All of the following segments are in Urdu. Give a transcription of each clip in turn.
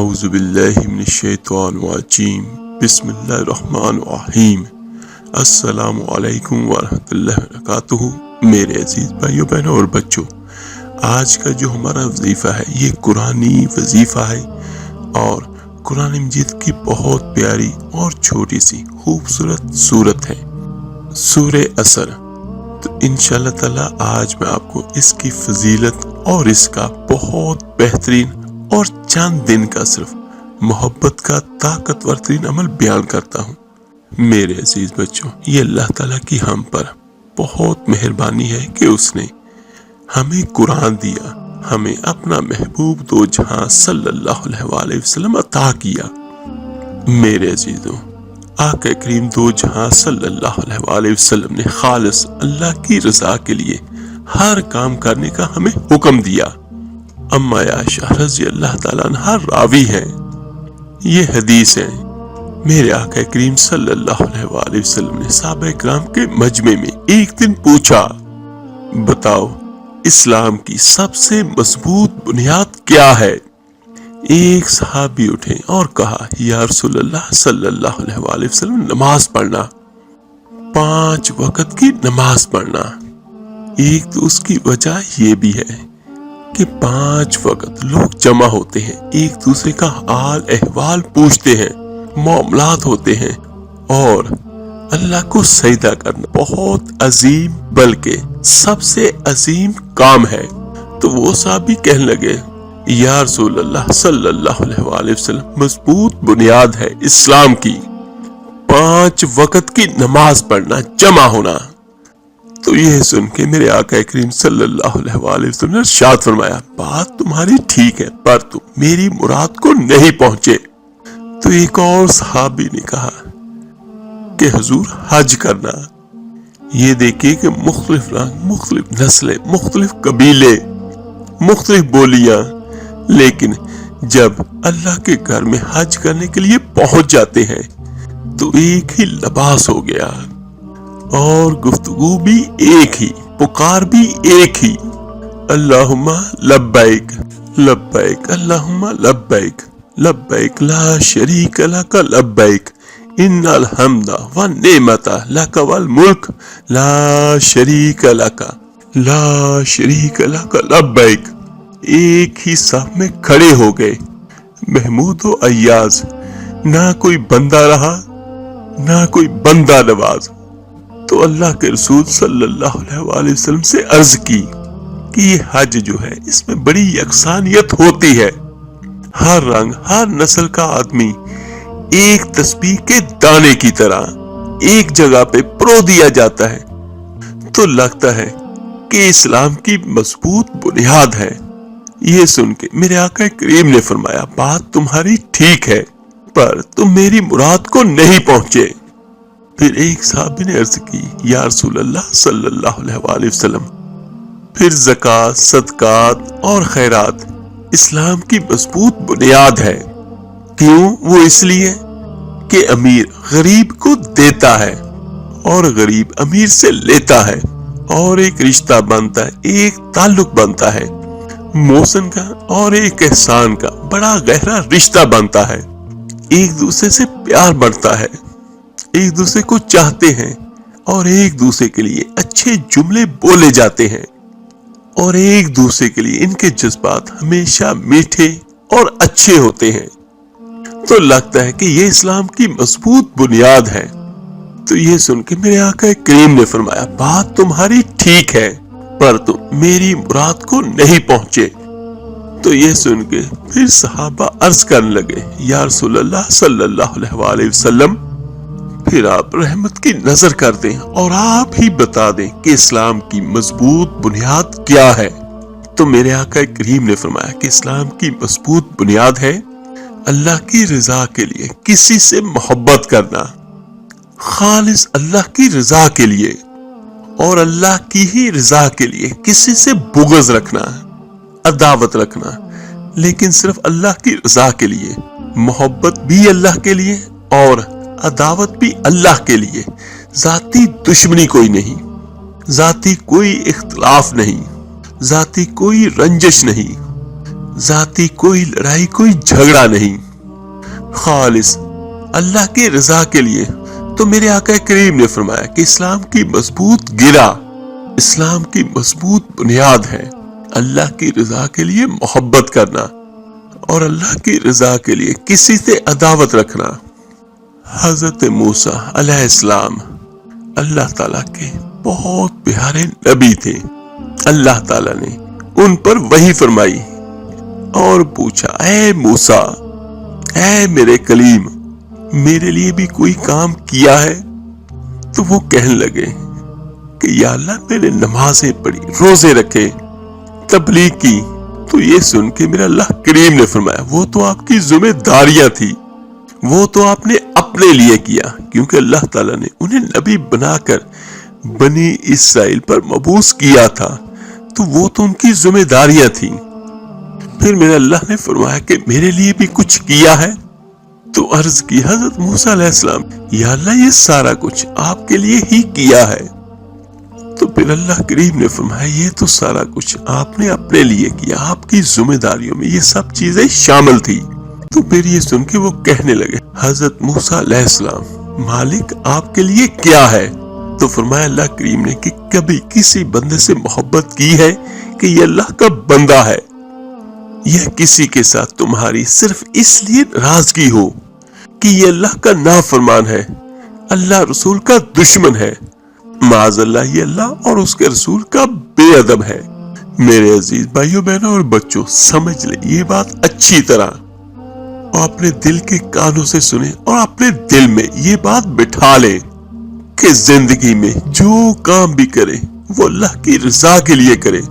اعوذ باللہ من الشیطان الرجیم بسم اللہ الرحمن الرحیم السلام علیکم ورحمۃ اللہ وبرکاتہ۔ میرے عزیز بھائیوں بہنوں اور بچوں، آج کا جو ہمارا وظیفہ ہے یہ قرآنی وظیفہ ہے اور قرآن مجید کی بہت پیاری اور چھوٹی سی خوبصورت سورت ہے، سورہ اثر۔ تو انشاءاللہ تعالی آج میں آپ کو اس کی فضیلت اور اس کا بہت بہترین اور چند دن کا صرف محبت کا طاقتور ترین عمل بیان کرتا ہوں۔ میرے عزیز بچوں، یہ اللہ تعالیٰ کی ہم پر بہت مہربانی ہے کہ اس نے ہمیں قرآن دیا، ہمیں اپنا محبوب دو جہاں صلی اللہ علیہ وآلہ وسلم عطا کیا۔ میرے عزیزوں، آقا کریم دو جہاں صلی اللہ علیہ وآلہ وسلم نے خالص اللہ کی رضا کے لیے ہر کام کرنے کا ہمیں حکم دیا۔ اما عائشہ رضی اللہ تعالیٰ عنہا راوی ہے، یہ حدیث ہے، میرے آقا کریم صلی اللہ علیہ وآلہ وسلم نے صحابہ کرام کے مجمع میں ایک دن پوچھا، بتاؤ اسلام کی سب سے مضبوط بنیاد کیا ہے؟ ایک صحابی اٹھے اور کہا، یا رسول اللہ صلی اللہ علیہ وآلہ وسلم، نماز پڑھنا، 5 وقت کی نماز پڑھنا۔ ایک تو اس کی وجہ یہ بھی ہے کہ 5 وقت لوگ جمع ہوتے ہیں، ایک دوسرے کا حال احوال پوچھتے ہیں، معاملات ہوتے ہیں، اور اللہ کو سجدہ کرنا بہت عظیم بلکہ سب سے عظیم کام ہے۔ تو وہ صحابی کہنے لگے، یا رسول اللہ صلی اللہ علیہ وآلہ وسلم، مضبوط بنیاد ہے اسلام کی 5 وقت کی نماز پڑھنا، جمع ہونا۔ تو یہ سن کے میرے آقا کریم صلی اللہ علیہ وآلہ وسلم نے ارشاد فرمایا، بات تمہاری ٹھیک ہے پر تم میری مراد کو نہیں پہنچے۔ تو ایک اور صحابی نے کہا کہ حضور حج کرنا۔ یہ دیکھیے کہ مختلف رنگ، مختلف نسلیں، مختلف قبیلے، مختلف بولیاں، لیکن جب اللہ کے گھر میں حج کرنے کے لیے پہنچ جاتے ہیں تو ایک ہی لباس ہو گیا اور گفتگو بھی ایک ہی، پکار بھی ایک ہی، اللہم لبیک لبیک اللہم لبیک لبیک لا شریک لک لبیک ان الحمد والنعمت لک والملک لا شریک لک لا شریک لک لبیک۔ ایک ہی صف میں کھڑے ہو گئے، محمود و ایاز، نہ کوئی بندہ رہا نہ کوئی بندہ نواز۔ تو اللہ کے رسول صلی اللہ علیہ وآلہ وسلم سے عرض کی کہ یہ حج جو ہے اس میں بڑی یکسانیت ہوتی ہے، ہر رنگ ہر نسل کا آدمی ایک تسبیح کے دانے کی طرح ایک جگہ پہ پرو دیا جاتا ہے۔ تو لگتا ہے کہ اسلام کی مضبوط بنیاد ہے۔ یہ سن کے میرے آقا کریم نے فرمایا، بات تمہاری ٹھیک ہے پر تم میری مراد کو نہیں پہنچے۔ پھر ایک صحابی نے عرض کی، یا رسول اللہ صلی اللہ علیہ وآلہ وسلم، پھر زکوٰۃ، صدقات اور خیرات اسلام کی مضبوط بنیاد ہے۔ کیوں؟ وہ اس لیے کہ امیر غریب کو دیتا ہے اور غریب امیر سے لیتا ہے، اور ایک رشتہ بنتا ہے، ایک تعلق بنتا ہے محسن کا اور ایک احسان کا، بڑا گہرا رشتہ بنتا ہے، ایک دوسرے سے پیار بڑھتا ہے، ایک دوسرے کو چاہتے ہیں اور ایک دوسرے کے لیے اچھے جملے بولے جاتے ہیں، اور ایک دوسرے کے لیے ان کے جذبات ہمیشہ میٹھے اور اچھے ہوتے ہیں۔ تو لگتا ہے کہ یہ اسلام کی مضبوط بنیاد ہے۔ تو یہ سن کے میرے آقا کریم نے فرمایا، بات تمہاری ٹھیک ہے پر تم میری مراد کو نہیں پہنچے۔ تو یہ سن کے پھر صحابہ عرض کرنے لگے، یا رسول اللہ صلی اللہ علیہ وآلہ وسلم، پھر آپ رحمت کی نظر کر دیں اور آپ ہی بتا دیں کہ اسلام کی مضبوط بنیاد کیا ہے۔ تو میرے آقا کریم نے فرمایا کہ اسلام کی مضبوط بنیاد ہے اللہ کی رضا کے لیے کسی سے محبت کرنا، خالص اللہ کی رضا کے لیے، اور اللہ کی ہی رضا کے لیے کسی سے بغض رکھنا، عداوت رکھنا، لیکن صرف اللہ کی رضا کے لیے، محبت بھی اللہ کے لیے اور عداوت بھی اللہ کے لیے، ذاتی دشمنی کوئی نہیں، ذاتی کوئی اختلاف نہیں، ذاتی کوئی رنجش نہیں، ذاتی کوئی لڑائی، کوئی جھگڑا نہیں، خالص اللہ کی رضا کے لیے۔ تو میرے آقا کریم نے فرمایا کہ اسلام کی مضبوط گرہ، اسلام کی مضبوط بنیاد ہے اللہ کی رضا کے لیے محبت کرنا اور اللہ کی رضا کے لیے کسی سے عداوت رکھنا۔ حضرت موسیٰ علیہ السلام اللہ تعالیٰ کے بہت پیارے نبی تھے۔ اللہ تعالیٰ نے ان پر وحی فرمائی اور پوچھا، اے موسیٰ، اے میرے کلیم، میرے لیے بھی کوئی کام کیا ہے؟ تو وہ کہنے لگے کہ یا اللہ، میں نے نمازیں پڑھی، روزے رکھے، تبلیغ کی۔ تو یہ سن کے میرا اللہ کریم نے فرمایا، وہ تو آپ کی ذمہ داریاں تھی، وہ تو آپ نے اپنے لیے کیا، کیونکہ اللہ تعالیٰ نے انہیں نبی بنا کر بنی اسرائیل پر مبعوث کیا تھا، تو وہ تو ان کی ذمہ داریاں تھیں۔ پھر میرا اللہ نے فرمایا کہ میرے لیے بھی کچھ کیا ہے؟ تو عرض کی حضرت موسیٰ علیہ السلام، یا اللہ، یہ سارا کچھ آپ کے لیے ہی کیا ہے۔ تو پھر اللہ کریم نے فرمایا، یہ تو سارا کچھ آپ نے اپنے لیے کیا، آپ کی ذمہ داریوں میں یہ سب چیزیں شامل تھی۔ تو پھر یہ سن کے وہ کہنے لگے، حضرت موسیٰ علیہ السلام، مالک آپ کے لیے کیا ہے؟ تو فرمایا اللہ کریم نے کہ کبھی کسی بندے سے محبت کی ہے کہ یہ اللہ کا بندہ ہے، یہ کسی کے ساتھ تمہاری صرف اس لیے ناراضگی ہو کہ یہ اللہ کا نافرمان ہے، اللہ رسول کا دشمن ہے، معاذ اللہ یہ اللہ اور اس کے رسول کا بے ادب ہے۔ میرے عزیز بھائیوں، بہنوں اور بچوں، سمجھ لیں یہ بات اچھی طرح اور اپنے دل کے کانوں سے سنیں اور اپنے دل میں یہ بات بٹھا لیں کہ زندگی میں جو کام بھی کریں وہ اللہ کی رضا کے لیے کریں،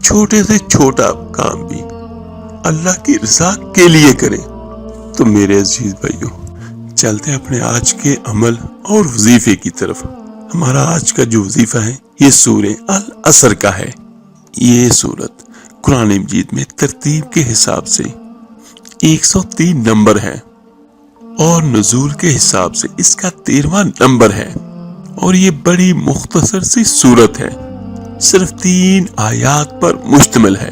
چھوٹے سے چھوٹا کام بھی اللہ کی رضا کے لیے کریں۔ تو میرے عزیز بھائیوں، چلتے ہیں اپنے آج کے عمل اور وظیفے کی طرف۔ ہمارا آج کا جو وظیفہ ہے یہ سورہ العصر کا ہے۔ یہ سورت قرآن مجید میں ترتیب کے حساب سے 103 نمبر ہے اور نزول کے حساب سے اس کا 13واں نمبر ہے، اور یہ بڑی مختصر سی سورت ہے، صرف 3 آیات پر مشتمل ہے۔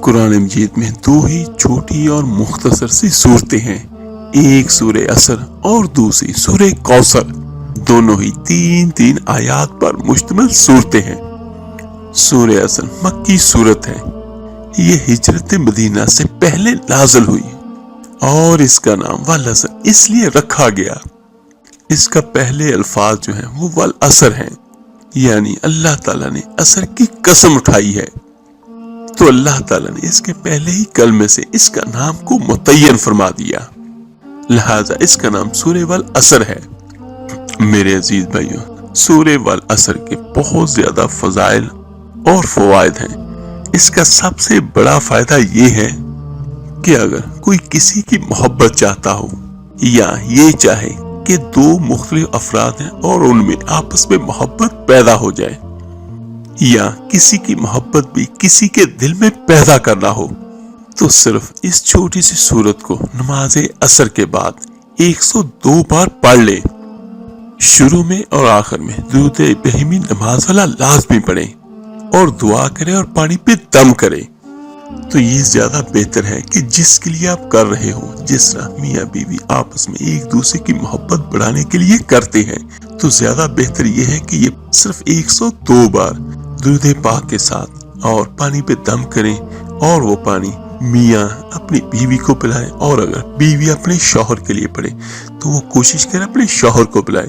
قرآن مجید میں 2 ہی چھوٹی اور مختصر سی سورتیں ہیں، ایک سورہ عصر اور دوسری سورہ کوثر، دونوں ہی 3 آیات پر مشتمل سورتیں ہیں۔ سورہ عصر مکی سورت ہے، یہ ہجرت مدینہ سے پہلے نازل ہوئی اور اس کا نام والعصر اس لیے رکھا گیا، اس کا پہلے الفاظ جو ہیں وہ والعصر ہیں، یعنی اللہ تعالیٰ نے عصر کی قسم اٹھائی ہے، تو اللہ تعالیٰ نے اس کے پہلے ہی کلمے سے اس کا نام کو متعین فرما دیا، لہذا اس کا نام سورہ والعصر ہے۔ میرے عزیز بھائیوں، سورہ والعصر کے بہت زیادہ فضائل اور فوائد ہیں۔ اس کا سب سے بڑا فائدہ یہ ہے کہ اگر کوئی کسی کی محبت چاہتا ہو یا یہ چاہے کہ 2 مختلف افراد ہیں اور ان میں آپس میں محبت پیدا ہو جائے، یا کسی کی محبت بھی کسی کے دل میں پیدا کرنا ہو، تو صرف اس چھوٹی سی سورت کو نماز عصر کے بعد 102 بار پڑھ لے، شروع میں اور آخر میں درود ابراہیمی نماز والا لازمی پڑھیں اور دعا کریں اور پانی پہ دم کریں، تو یہ زیادہ بہتر ہے کہ جس کے لیے آپ کر رہے ہو، جس طرح میاں بیوی آپس میں ایک دوسرے کی محبت بڑھانے کے لیے کرتے ہیں، تو زیادہ بہتر یہ ہے کہ یہ صرف 102 بار درود پاک کے ساتھ اور پانی پہ دم کریں، اور وہ پانی میاں اپنی بیوی کو پلائے، اور اگر بیوی اپنے شوہر کے لیے پڑے تو وہ کوشش کرے اپنے شوہر کو پلائے،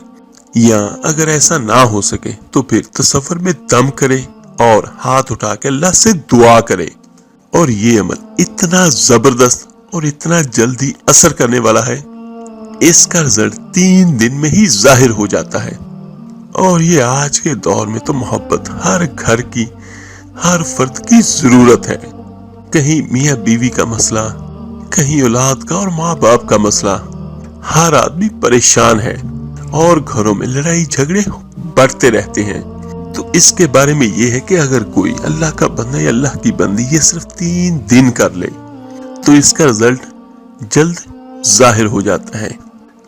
یا اگر ایسا نہ ہو سکے تو پھر تصور میں دم کرے اور ہاتھ اٹھا کے اللہ سے دعا کرے۔ اور یہ عمل اتنا زبردست اور اتنا جلدی اثر کرنے والا ہے، اس کا رزلٹ 3 دن میں ہی ظاہر ہو جاتا ہے۔ اور یہ آج کے دور میں تو محبت ہر گھر کی، ہر فرد کی ضرورت ہے۔ کہیں میاں بیوی کا مسئلہ، کہیں اولاد کا اور ماں باپ کا مسئلہ، ہر آدمی پریشان ہے اور گھروں میں لڑائی جھگڑے بڑھتے رہتے ہیں۔ تو اس کے بارے میں یہ ہے کہ اگر کوئی اللہ کا بندہ یا اللہ کی بندی یہ صرف 3 دن کر لے تو اس کا رزلٹ جلد ظاہر ہو جاتا ہے،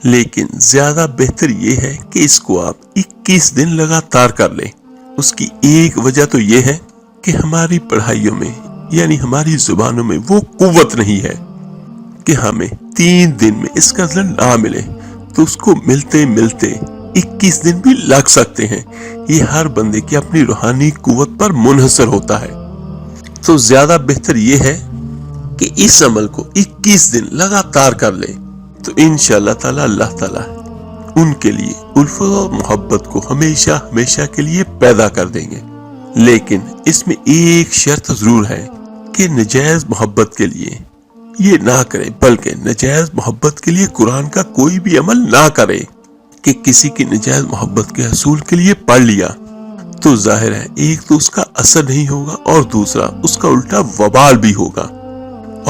لیکن زیادہ بہتر یہ ہے کہ اس کو آپ 21 دن لگاتار کر لیں۔ اس کی ایک وجہ تو یہ ہے کہ ہماری پڑھائیوں میں یعنی ہماری زبانوں میں وہ قوت نہیں ہے کہ ہمیں 3 دن میں اس کا رزلٹ نہ ملے تو اس کو ملتے ملتے 21 دن بھی لگ سکتے ہیں. یہ ہر بندے کی اپنی روحانی قوت پر منحصر ہوتا ہے. تو زیادہ بہتر یہ ہے کہ اس عمل کو 21 دن لگاتار کر لے تو انشاءاللہ تعالی اللہ تعالی ان کے لیے الفت اور محبت کو ہمیشہ ہمیشہ کے لیے پیدا کر دیں گے. لیکن اس میں ایک شرط ضرور ہے کہ نجائز محبت کے لیے یہ نہ کرے، بلکہ نجائز محبت کے لیے قرآن کا کوئی بھی عمل نہ کرے. کہ کسی کی نجائز محبت کے حصول کے لیے پڑھ لیا تو ظاہر ہے ایک تو اس کا اثر نہیں ہوگا اور دوسرا اس کا الٹا وبال بھی ہوگا.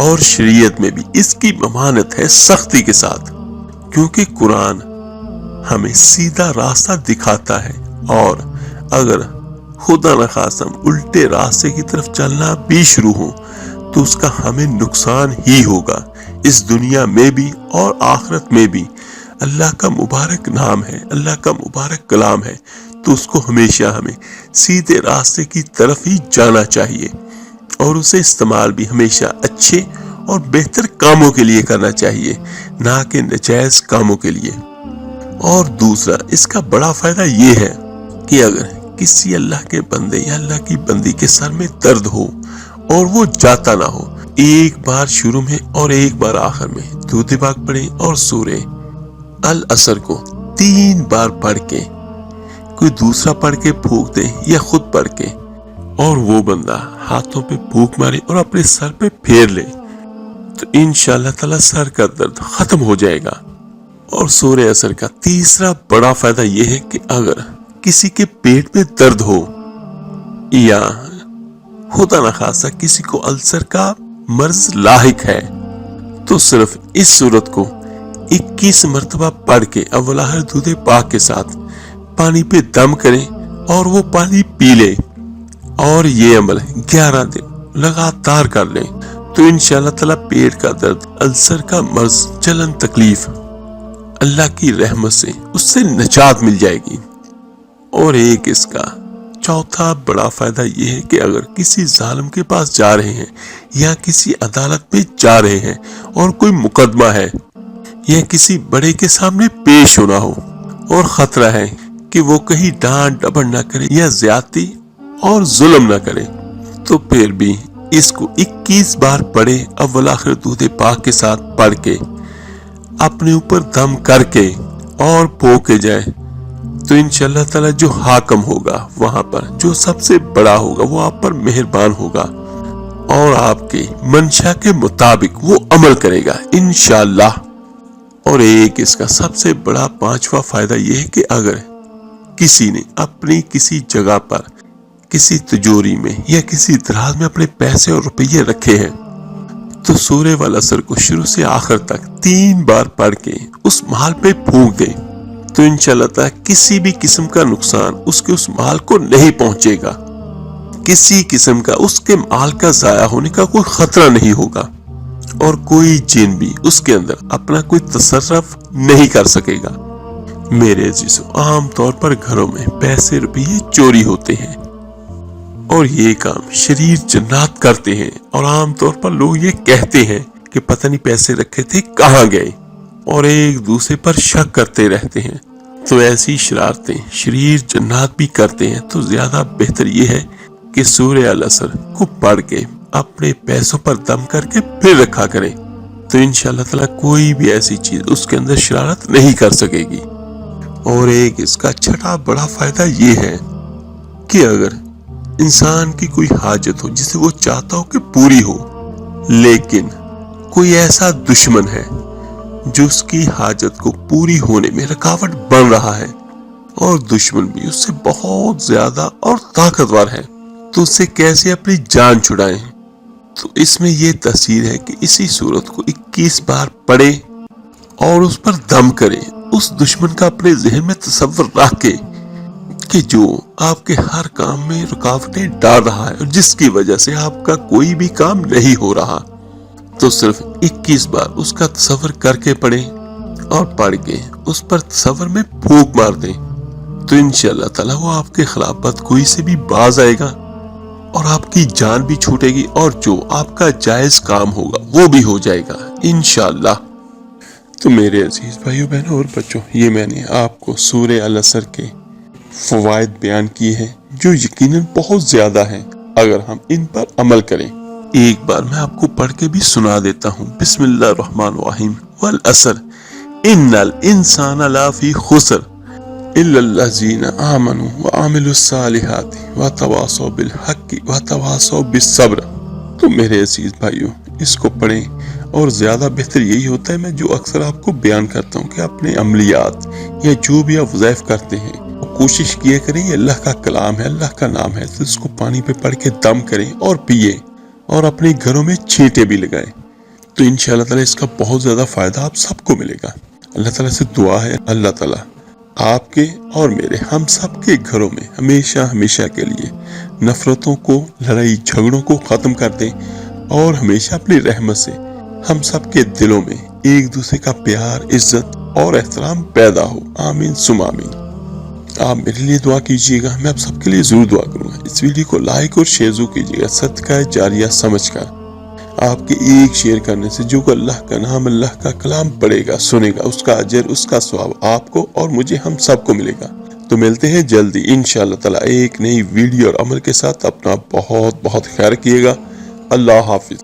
اور شریعت میں بھی اس کی ممانعت ہے سختی کے ساتھ، کیونکہ قرآن ہمیں سیدھا راستہ دکھاتا ہے اور اگر خدا نخواستہ ہم الٹے راستے کی طرف چلنا بھی شروع ہوں تو اس کا ہمیں نقصان ہی ہوگا، اس دنیا میں بھی اور آخرت میں بھی. اللہ کا مبارک نام ہے، اللہ کا مبارک کلام ہے، تو اس کو ہمیشہ ہمیں سیدھے راستے کی طرف ہی جانا چاہیے اور اسے استعمال بھی ہمیشہ اچھے اور بہتر کاموں کے لیے کرنا چاہیے، نہ کہ ناجائز کاموں کے لیے. اور دوسرا اس کا بڑا فائدہ یہ ہے کہ اگر کسی اللہ کے بندے یا اللہ کی بندی کے سر میں درد ہو اور وہ جاتا نہ ہو، ایک بار شروع میں اور ایک بار آخر میں درود پاک پڑھے اور سورہ العصر کو 3 بار پڑھ کے کوئی دوسرا پڑھ کے پھونک دے یا خود پڑھ کے اور وہ بندہ ہاتھوں پہ پھونک مارے اور اپنے سر پہ پھیر لے تو انشاءاللہ تعالی سر کا درد ختم ہو جائے گا. اور سورہ عصر کا تیسرا بڑا فائدہ یہ ہے کہ اگر کسی کے پیٹ میں درد ہو یا خدا نخواستہ کسی کو السر کا مرض لاحق ہے تو صرف اس سورت کو 21 مرتبہ پڑھ کے اول آخر درود پاک کے ساتھ پانی پہ دم کریں اور وہ پانی پی لے اور یہ عمل 11 دن لگاتار کر لیں تو انشاءاللہ تعالی پیٹ کا درد، السر کا مرض، جلن، تکلیف اللہ کی رحمت سے اس سے نجات مل جائے گی. اور ایک اس کا چوتھا بڑا فائدہ یہ ہے کہ اگر کسی ظالم کے پاس جا رہے ہیں یا کسی عدالت میں جا رہے ہیں اور کوئی مقدمہ ہے یا کسی بڑے کے سامنے پیش ہونا ہو اور خطرہ ہے کہ وہ کہیں ڈانٹ ڈپٹ نہ کرے یا زیادتی اور ظلم نہ کرے تو پھر بھی اس کو 21 بار پڑھے اول آخر درود پاک کے ساتھ پڑھ کے اپنے اوپر دم کر کے اور پو کے جائے تو انشاءاللہ تعالی جو حاکم ہوگا وہاں پر، جو سب سے بڑا ہوگا، وہ آپ پر مہربان ہوگا اور آپ کے منشا کے مطابق وہ عمل کرے گا انشاءاللہ. اور ایک اس کا سب سے بڑا 5واں فائدہ یہ ہے کہ اگر کسی نے اپنی کسی جگہ پر کسی تجوری میں یا کسی دراز میں اپنے پیسے اور روپیے رکھے ہیں تو سورہ والعصر کو شروع سے آخر تک 3 بار پڑھ کے اس مال پہ پھونک دے تو انشاءاللہ تعالی کسی بھی قسم کا نقصان اس کے اس مال کو نہیں پہنچے گا، کسی قسم کا اس کے مال کا ضائع ہونے کا کوئی خطرہ نہیں ہوگا اور کوئی جن بھی اس کے اندر اپنا کوئی تصرف نہیں کر سکے گا. میرے عزیزو، عام طور پر گھروں میں پیسے روپیے چوری ہوتے ہیں اور یہ کام شریر جنات کرتے ہیں اور عام طور پر لوگ یہ کہتے ہیں کہ پتہ نہیں پیسے رکھے تھے کہاں گئے اور ایک دوسرے پر شک کرتے رہتے ہیں. تو ایسی شرارتیں شریر جنات بھی کرتے ہیں تو زیادہ بہتر یہ ہے کہ سورہ العصر کو پڑھ کے اپنے پیسوں پر دم کر کے پھر رکھا کریں تو انشاءاللہ تعالی کوئی بھی ایسی چیز اس کے اندر شرارت نہیں کر سکے گی. اور ایک اس کا چھٹا بڑا فائدہ یہ ہے کہ اگر انسان کی کوئی حاجت ہو جسے وہ چاہتا ہو کہ پوری ہو لیکن کوئی ایسا دشمن ہے جو اس کی حاجت کو پوری ہونے میں رکاوٹ بن رہا ہے اور دشمن بھی اس سے بہت زیادہ اور طاقتور ہے تو اس سے کیسے اپنی جان چھڑائیں. تو اس میں یہ تفسیر ہے کہ اسی سورت کو 21 بار پڑھے اور اس پر دم کرے، اس دشمن کا اپنے ذہن میں تصور رکھ کے کہ جو آپ کے ہر کام میں رکاوٹیں ڈال رہا ہے اور جس کی وجہ سے آپ کا کوئی بھی کام نہیں ہو رہا تو صرف 21 بار اس کا تصور کر کے پڑھیں اور پڑھ کے اس پر تصور میں پھونک مار دیں تو انشاءاللہ تعالی وہ آپ کے خلاف بدگوئی سے بھی باز آئے گا اور آپ کی جان بھی چھوٹے گی اور جو آپ کا جائز کام ہوگا وہ بھی ہو جائے گا انشاءاللہ۔ تو میرے عزیز بھائیو بہنوں اور بچوں، یہ میں نے آپ کو سورہ العصر کے فوائد بیان کیے ہیں جو یقیناً بہت زیادہ ہیں اگر ہم ان پر عمل کریں۔ ایک بار میں آپ کو پڑھ کے بھی سنا دیتا ہوں۔ بسم اللہ الرحمن الرحیم۔ والعصر ان الانسان لفی خسر الا الذین آمنوا وعملوا الصالحات وتواصوا بالحق وتواصوا بالصبر۔ تو میرے عزیز بھائیو اس کو پڑھیں، اور زیادہ بہتر یہی ہوتا ہے میں جو اکثر آپ کو بیان کرتا ہوں کہ اپنے عملیات یا جو بھی آپ وظائف کرتے ہیں کوشش کیا کریں، یہ اللہ کا کلام ہے، اللہ کا نام ہے، تو اس کو پانی پہ پڑھ کے دم کریں اور پیئیں اور اپنے گھروں میں چھینٹے بھی لگائیں، تو انشاءاللہ تعالی اس کا بہت زیادہ فائدہ آپ سب کو ملے گا۔ اللہ تعالیٰ سے دعا ہے اللہ تعالیٰ آپ کے اور میرے ہم سب کے گھروں میں ہمیشہ ہمیشہ کے لیے نفرتوں کو، لڑائی جھگڑوں کو ختم کر دیں، اور ہمیشہ اپنی رحمت سے ہم سب کے دلوں میں ایک دوسرے کا پیار، عزت اور احترام پیدا ہو۔ آمین ثم آمین۔ آپ میرے لیے دعا کیجیے گا، میں آپ سب کے لیے ضرور دعا کروں گا۔ اس ویڈیو کو لائک اور شیئر ضرور کیجیے گا، صدقہ جاریہ سمجھ کر۔ آپ کے ایک شیئر کرنے سے جو اللہ کا نام، اللہ کا کلام پڑھے گا، سنے گا، اس کا اجر، اس کا ثواب آپ کو اور مجھے، ہم سب کو ملے گا۔ تو ملتے ہیں جلدی انشاءاللہ تعالی ایک نئی ویڈیو اور عمل کے ساتھ۔ اپنا بہت بہت خیال رکھیے گا۔ اللہ حافظ۔